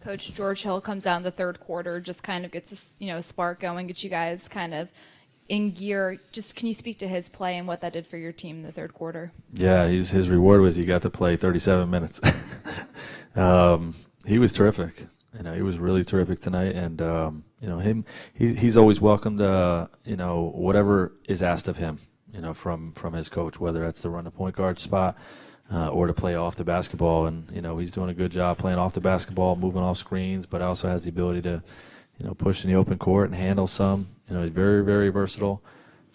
Coach George Hill comes out in the third quarter, just kind of gets a spark going, gets you guys kind of in gear. Just can you speak to his play and what that did for your team in the third quarter? Yeah, his reward was he got to play 37 minutes. He was terrific. He was really terrific tonight, and he's always welcomed whatever is asked of him, from his coach, whether that's to run the point guard spot or to play off the basketball. And he's doing a good job playing off the basketball, moving off screens, but also has the ability to push in the open court and handle some. He's very, very versatile.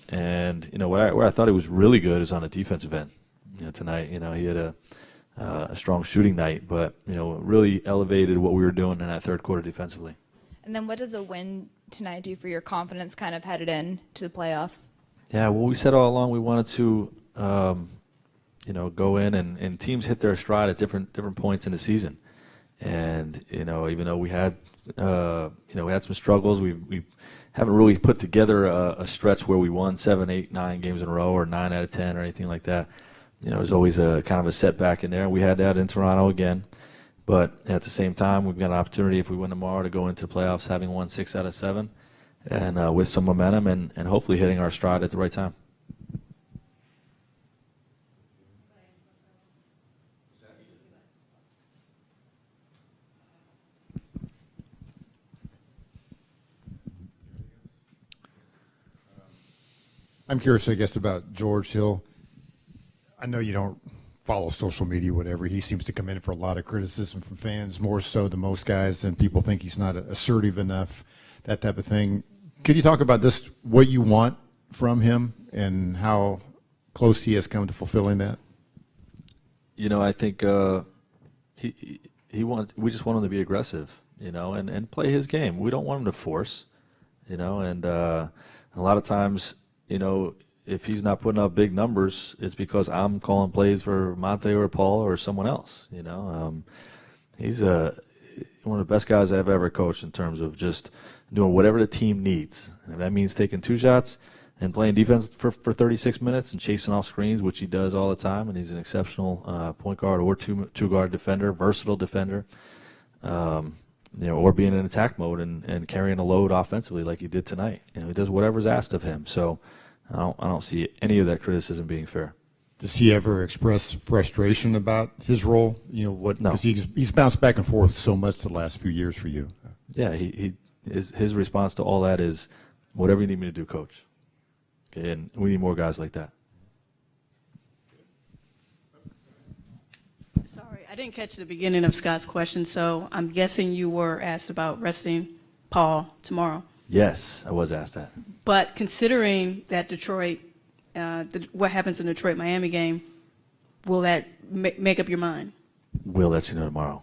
And where I thought he was really good is on the defensive end. Tonight, he had a strong shooting night, but really elevated what we were doing in that third quarter defensively. And then what does a win tonight do for your confidence kind of headed in to the playoffs? Yeah, well, we said all along we wanted to go in and teams hit their stride at different points in the season. And even though we had we had some struggles, we haven't really put together a stretch where we won 7, 8, 9 games in a row or 9 out of 10 or anything like that. There's always a kind of a setback in there. We had that in Toronto again. But at the same time, we've got an opportunity if we win tomorrow to go into the playoffs having won 6 out of 7 and with some momentum and hopefully hitting our stride at the right time. I'm curious, I guess, about George Hill. I know you don't follow social media, whatever. He seems to come in for a lot of criticism from fans, more so than most guys, and people think he's not assertive enough, that type of thing. Could you talk about this, what you want from him and how close he has come to fulfilling that? I think we just want him to be aggressive, and play his game. We don't want him to force, and a lot of times, if he's not putting up big numbers, it's because I'm calling plays for Monte or Paul or someone else. He's one of the best guys I've ever coached in terms of just doing whatever the team needs. And if that means taking 2 shots and playing defense for 36 minutes and chasing off screens, which he does all the time, and he's an exceptional point guard or two-guard defender, versatile defender, or being in attack mode and carrying a load offensively like he did tonight. He does whatever's asked of him. So I don't see any of that criticism being fair. Does he ever express frustration about his role? No. Because he's bounced back and forth so much the last few years for you. Yeah, his response to all that is, whatever you need me to do, coach. Okay, and we need more guys like that. Sorry, I didn't catch the beginning of Scott's question, so I'm guessing you were asked about resting Paul tomorrow. Yes, I was asked that. But considering that Detroit, what happens in the Detroit-Miami game, will that make up your mind? We'll let you know tomorrow.